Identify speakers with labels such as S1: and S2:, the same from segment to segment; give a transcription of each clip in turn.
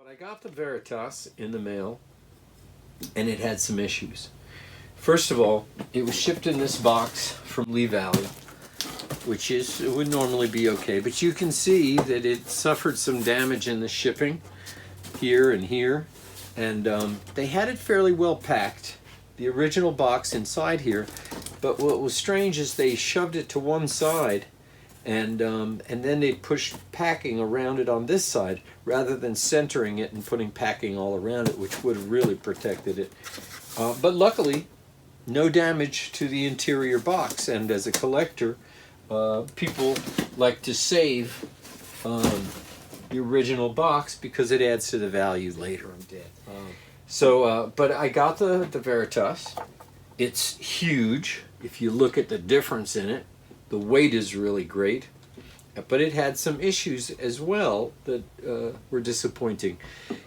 S1: But I got the Veritas in the mail, and it had some issues. First of all, it was shipped in this box from Lee Valley, which would normally be okay, but you can see that it suffered some damage in the shipping here and here, and they had it fairly well packed, the original box inside here, but what was strange is they shoved it to one side, and then they pushed packing around it on this side rather than centering it and putting packing all around it, which would have really protected it. But luckily, no damage to the interior box, and as a collector, people like to save the original box because it adds to the value later. I'm dead. But I got the Veritas. It's huge. If you look at the difference in it, the weight is really great, but it had some issues as well that were disappointing.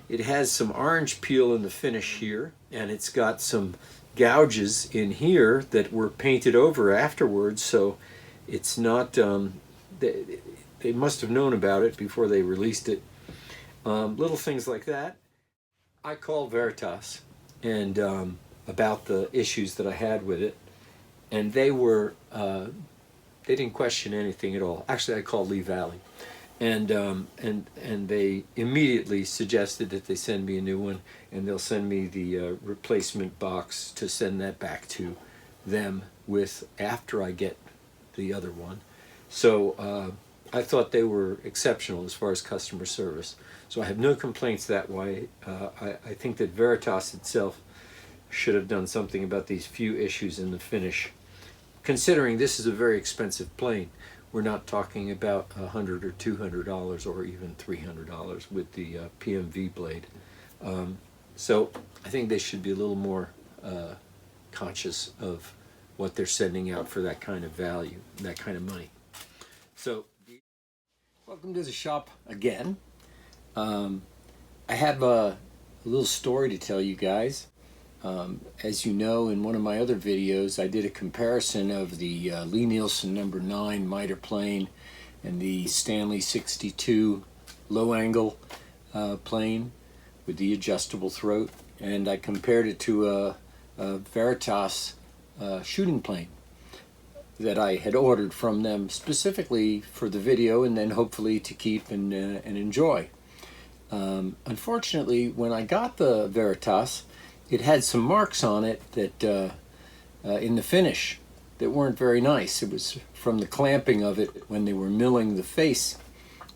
S1: It has some orange peel in the finish here, and it's got some gouges in here that were painted over afterwards, so it's not, they must have known about it before they released it. Little things like that. I called Veritas and about the issues that I had with it, and they didn't question anything at all. Actually, I called Lee Valley, and they immediately suggested that they send me a new one, and they'll send me the replacement box to send that back to them with after I get the other one. So I thought they were exceptional as far as customer service. So I have no complaints that way. I think that Veritas itself should have done something about these few issues in the finish. Considering this is a very expensive plane, we're not talking about $100 or $200 or even $300 with the PMV blade. So I think they should be a little more conscious of what they're sending out for that kind of value, that kind of money. So, welcome to the shop again. I have a little story to tell you guys. As you know, in one of my other videos, I did a comparison of the Lie-Nielsen number 9 miter plane and the Stanley 62 low angle plane with the adjustable throat, and I compared it to a Veritas shooting plane that I had ordered from them specifically for the video and then hopefully to keep and enjoy. Unfortunately, when I got the Veritas, it had some marks on it that in the finish that weren't very nice. It was from the clamping of it when they were milling the face,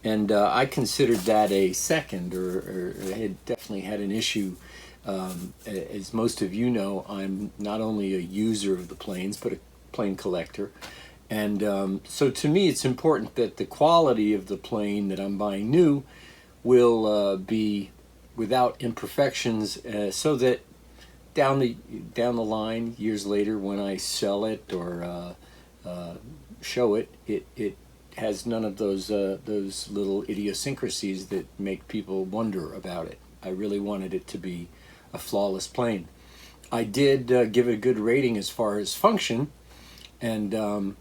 S1: and I considered that a second, or it definitely had an issue. As most of you know, I'm not only a user of the planes, but a plane collector, and so to me it's important that the quality of the plane that I'm buying new will be without imperfections, so that down the line years later when I sell it or show it, it has none of those little idiosyncrasies that make people wonder about it. I really wanted it to be a flawless plane. I did give it a good rating as far as function, and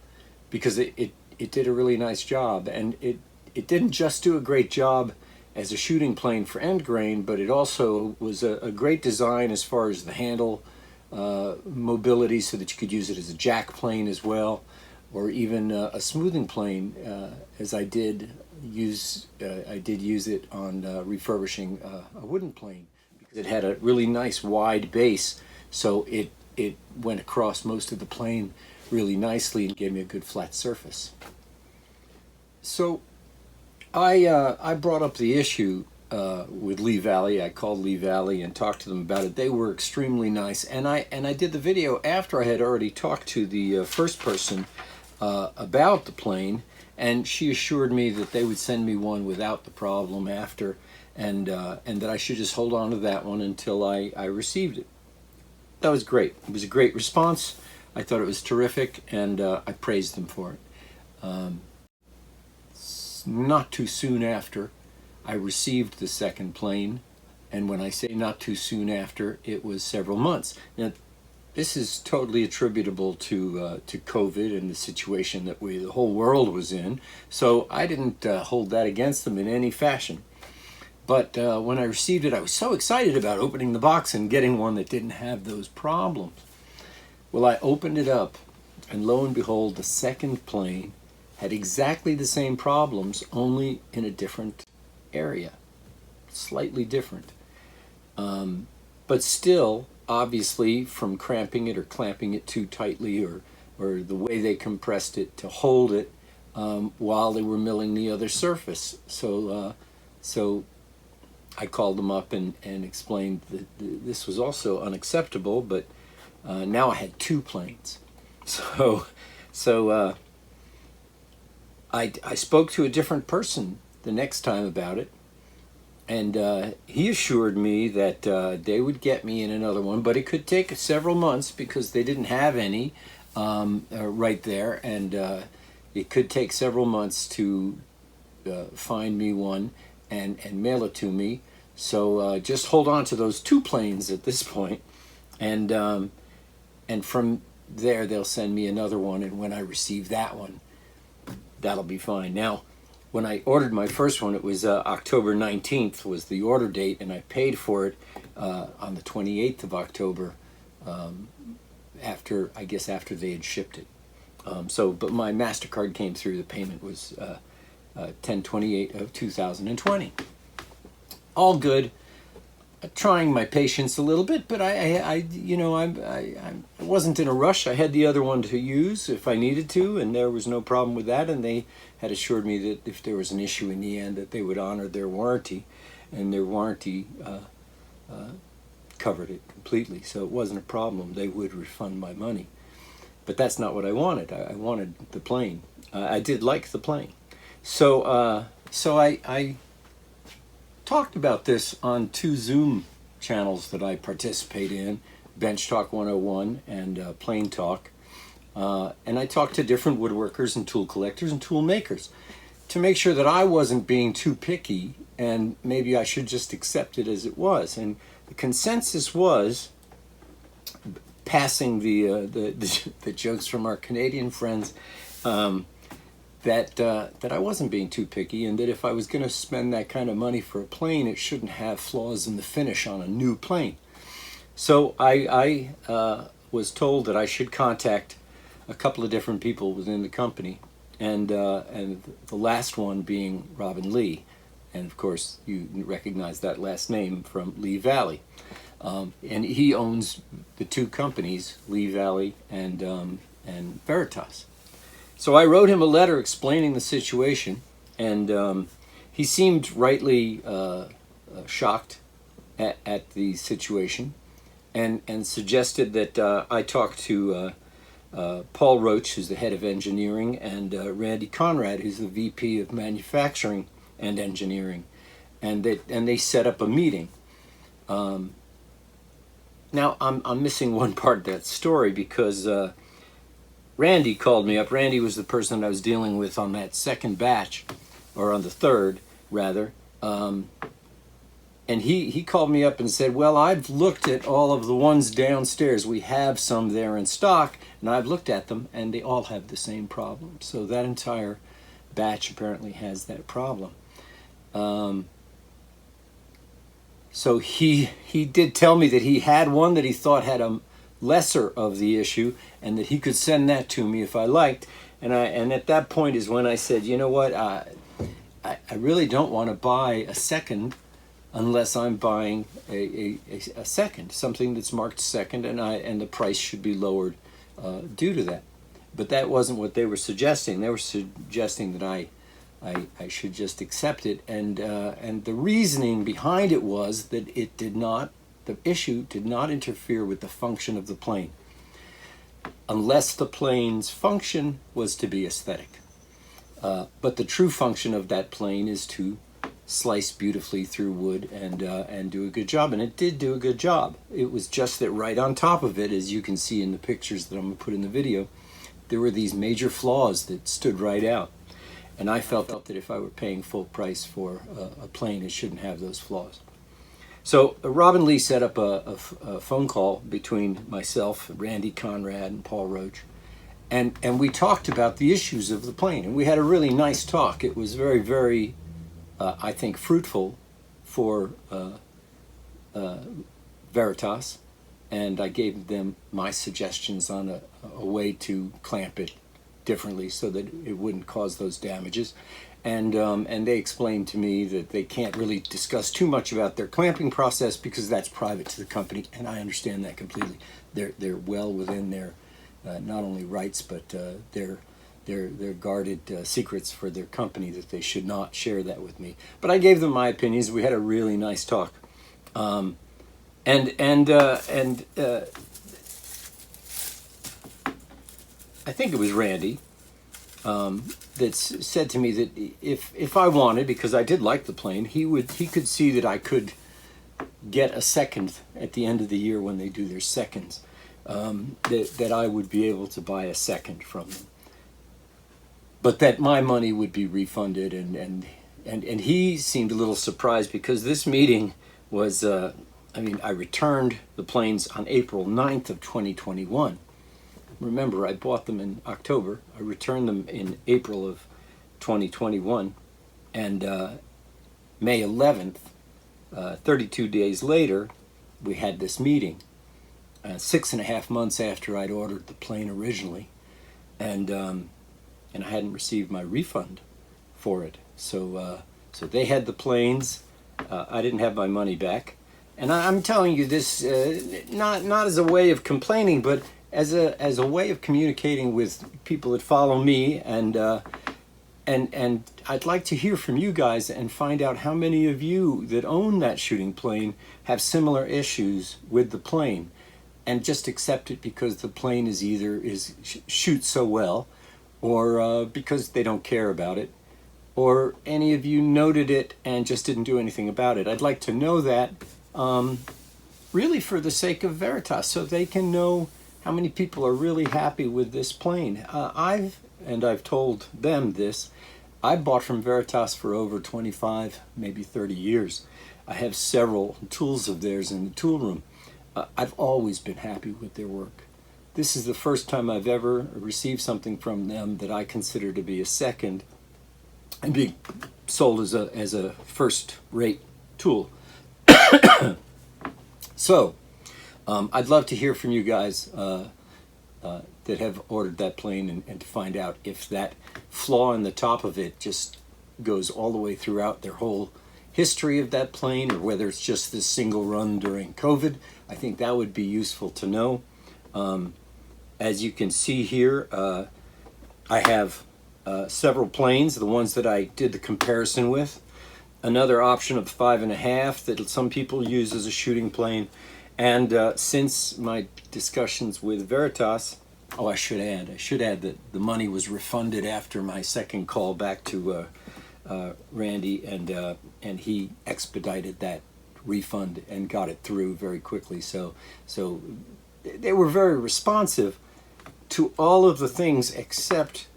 S1: because it did a really nice job, and it didn't just do a great job as a shooting plane for end grain, but it also was a great design as far as the handle mobility, so that you could use it as a jack plane as well, or even a smoothing plane, as I did use it on refurbishing a wooden plane, because it had a really nice wide base, so it went across most of the plane really nicely and gave me a good flat surface. So I brought up the issue with Lee Valley. I called Lee Valley and talked to them about it. They were extremely nice, and I did the video after I had already talked to the first person about the plane, and she assured me that they would send me one without the problem after, and that I should just hold on to that one until I received it. That was great. It was a great response. I thought it was terrific, and I praised them for it. Not too soon after, I received the second plane, and when I say not too soon after, it was several months. Now, this is totally attributable to COVID and the situation that the whole world was in, so I didn't hold that against them in any fashion. But when I received it, I was so excited about opening the box and getting one that didn't have those problems. Well, I opened it up, and lo and behold, the second plane had exactly the same problems, only in a different area, slightly different. But still, obviously, from cramping it or clamping it too tightly, or the way they compressed it to hold it while they were milling the other surface. So I called them up and explained that this was also unacceptable, but now I had two planes. So I spoke to a different person the next time about it, and he assured me that they would get me in another one, but it could take several months because they didn't have any right there, and it could take several months to find me one and mail it to me. So just hold on to those two planes at this point, and from there they'll send me another one, and when I receive that one, that'll be fine. Now, when I ordered my first one, it was October 19th was the order date, and I paid for it on the 28th of October, after they had shipped it. But my MasterCard came through. The payment was 10/28 of 2020. All good. Trying my patience a little bit, but I wasn't in a rush. I had the other one to use if I needed to, and there was no problem with that. And they had assured me that if there was an issue in the end, that they would honor their warranty, and their warranty covered it completely. So it wasn't a problem. They would refund my money. But that's not what I wanted. I wanted the plane. I did like the plane. So I talked about this on two Zoom channels that I participate in, Bench Talk 101 and Plane Talk. And I talked to different woodworkers and tool collectors and tool makers to make sure that I wasn't being too picky, and maybe I should just accept it as it was. And the consensus was, passing the jokes from our Canadian friends, that I wasn't being too picky, and that if I was going to spend that kind of money for a plane, it shouldn't have flaws in the finish on a new plane. So I was told that I should contact a couple of different people within the company, and the last one being Robin Lee, and of course you recognize that last name from Lee Valley, and he owns the two companies, Lee Valley and Veritas. So I wrote him a letter explaining the situation, and he seemed rightly shocked at the situation, and suggested that I talk to Paul Roach, who's the head of engineering, and Randy Conrad, who's the VP of manufacturing and engineering, and they set up a meeting. Now I'm missing one part of that story, because Randy called me up. Randy was the person that I was dealing with on that second batch, or on the third, rather. And he called me up and said, well, I've looked at all of the ones downstairs. We have some there in stock, and I've looked at them, and they all have the same problem. So that entire batch apparently has that problem. So he did tell me that he had one that he thought had a lesser of the issue, and that he could send that to me if I liked. And at that point is when I said, you know what, I really don't want to buy a second unless I'm buying a second, something that's marked second, and the price should be lowered due to that. But that wasn't what they were suggesting. They were suggesting that I should just accept it, and the reasoning behind it was that the issue did not interfere with the function of the plane, unless the plane's function was to be aesthetic. But the true function of that plane is to slice beautifully through wood and do a good job, and it did do a good job. It was just that right on top of it, as you can see in the pictures that I'm going to put in the video, there were these major flaws that stood right out. And I felt that if I were paying full price for a plane, it shouldn't have those flaws. So Robin Lee set up a phone call between myself, Randy Conrad, and Paul Roach, and we talked about the issues of the plane. And we had a really nice talk. It was very, very, I think, fruitful for Veritas, and I gave them my suggestions on a way to clamp it differently so that it wouldn't cause those damages. And they explained to me that they can't really discuss too much about their clamping process because that's private to the company, and I understand that completely. They're well within their not only rights but their guarded secrets for their company, that they should not share that with me. But I gave them my opinions. We had a really nice talk, and I think it was Randy that said to me that if I wanted, because I did like the plane, he could see that I could get a second at the end of the year when they do their seconds, that I would be able to buy a second from them, but that my money would be refunded. And he seemed a little surprised because this meeting was, I returned the planes on April 9th of 2021. Remember, I bought them in October. I returned them in April of 2021. And May 11th, 32 days later, we had this meeting. 6.5 months after I'd ordered the plane originally. And I hadn't received my refund for it. So they had the planes. I didn't have my money back. And I'm telling you this not as a way of complaining, but as a way of communicating with people that follow me, and I'd like to hear from you guys and find out how many of you that own that shooting plane have similar issues with the plane, and just accept it because the plane shoots so well, or because they don't care about it, or any of you noted it and just didn't do anything about it. I'd like to know that, really for the sake of Veritas, so they can know how many people are really happy with this plane. I've told them this, I bought from Veritas for over 25, maybe 30 years. I have several tools of theirs in the tool room. I've always been happy with their work. This is the first time I've ever received something from them that I consider to be a second and being sold as a first-rate tool. So, I'd love to hear from you guys that have ordered that plane, and to find out if that flaw in the top of it just goes all the way throughout their whole history of that plane, or whether it's just this single run during COVID. I think that would be useful to know. As you can see here, I have several planes, the ones that I did the comparison with. Another option of 5.5 that some people use as a shooting plane. And since my discussions with Veritas, I should add that the money was refunded after my second call back to Randy, and he expedited that refund and got it through very quickly. So they were very responsive to all of the things, except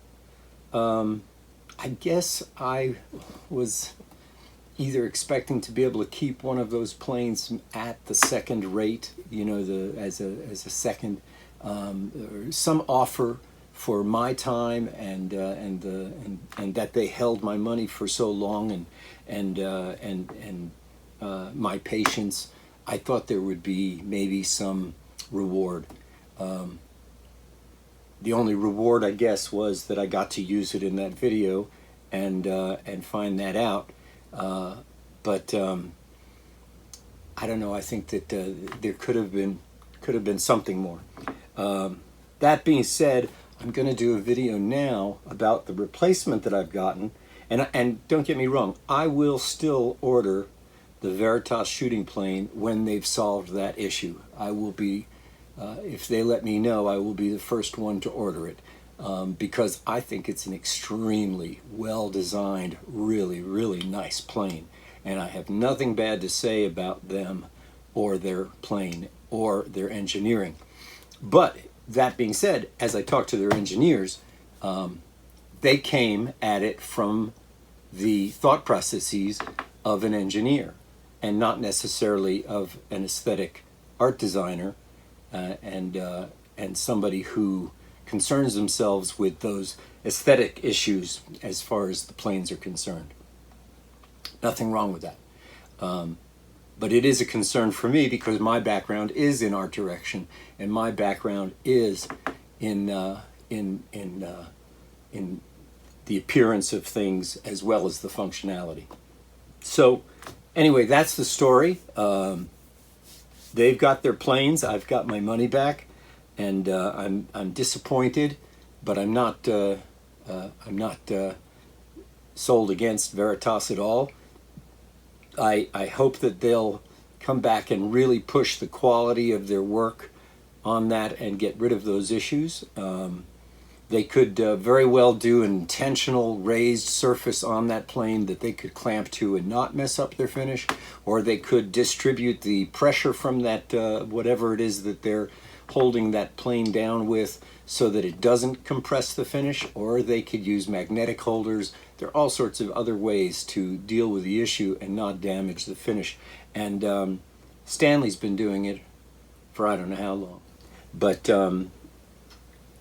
S1: I guess I was either expecting to be able to keep one of those planes at the second rate, as a second, or some offer for my time, and that they held my money for so long, and my patience. I thought there would be maybe some reward. The only reward, I guess, was that I got to use it in that video, and find that out. But I don't know. I think that there could have been something more. That being said, I'm going to do a video now about the replacement that I've gotten, and don't get me wrong, I will still order the Veritas shooting plane when they've solved that issue. I will be, if they let me know, I will be the first one to order it. Because I think it's an extremely well-designed, really, really nice plane. And I have nothing bad to say about them or their plane or their engineering. But that being said, as I talked to their engineers, they came at it from the thought processes of an engineer and not necessarily of an aesthetic art designer and somebody who concerns themselves with those aesthetic issues as far as the planes are concerned. Nothing wrong with that.
S2: But it is a concern for me because my background is in art direction, and my background is in the appearance of things as well as the functionality. So anyway, that's the story. They've got their planes. I've got my money back, and I'm disappointed, but I'm not sold against Veritas at all. I hope that they'll come back and really push the quality of their work on that and get rid of those issues. They could very well do an intentional raised surface on that plane that they could clamp to and not mess up their finish, or they could distribute the pressure from that whatever it is that they're holding that plane down with so that it doesn't compress the finish, or they could use magnetic holders. There are all sorts of other ways to deal with the issue and not damage the finish. And Stanley's been doing it for I don't know how long. But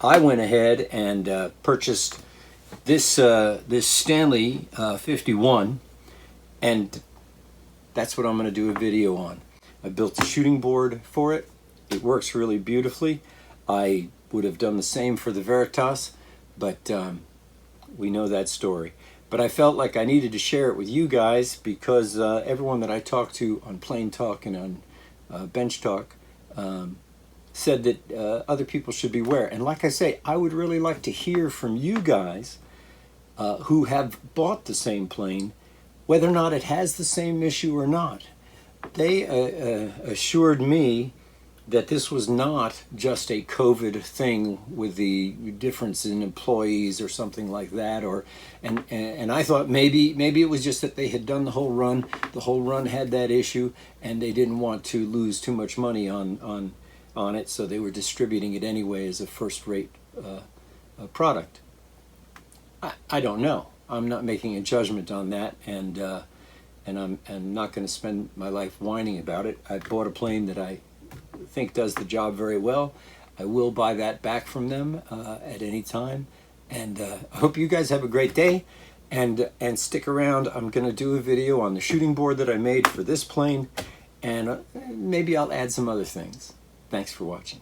S2: I went ahead and purchased this Stanley 51, and that's what I'm going to do a video on. I built a shooting board for it. It works really beautifully. I would have done the same for the Veritas, but we know that story. But I felt like I needed to share it with you guys because everyone that I talked to on Plane Talk and on Bench Talk said that other people should beware. And like I say, I would really like to hear from you guys who have bought the same plane, whether or not it has the same issue or not. They assured me that this was not just a COVID thing with the difference in employees or something like that, and I thought maybe it was just that they had done the whole run had that issue, and they didn't want to lose too much money on it, so they were distributing it anyway as a first-rate product. I don't know. I'm not making a judgment on that, and I'm not going to spend my life whining about it. I bought a plane that I think does the job very well. I will buy that back from them at any time, and I hope you guys have a great day, and stick around. I'm going to do a video on the shooting board that I made for this plane, and maybe I'll add some other things. Thanks for watching.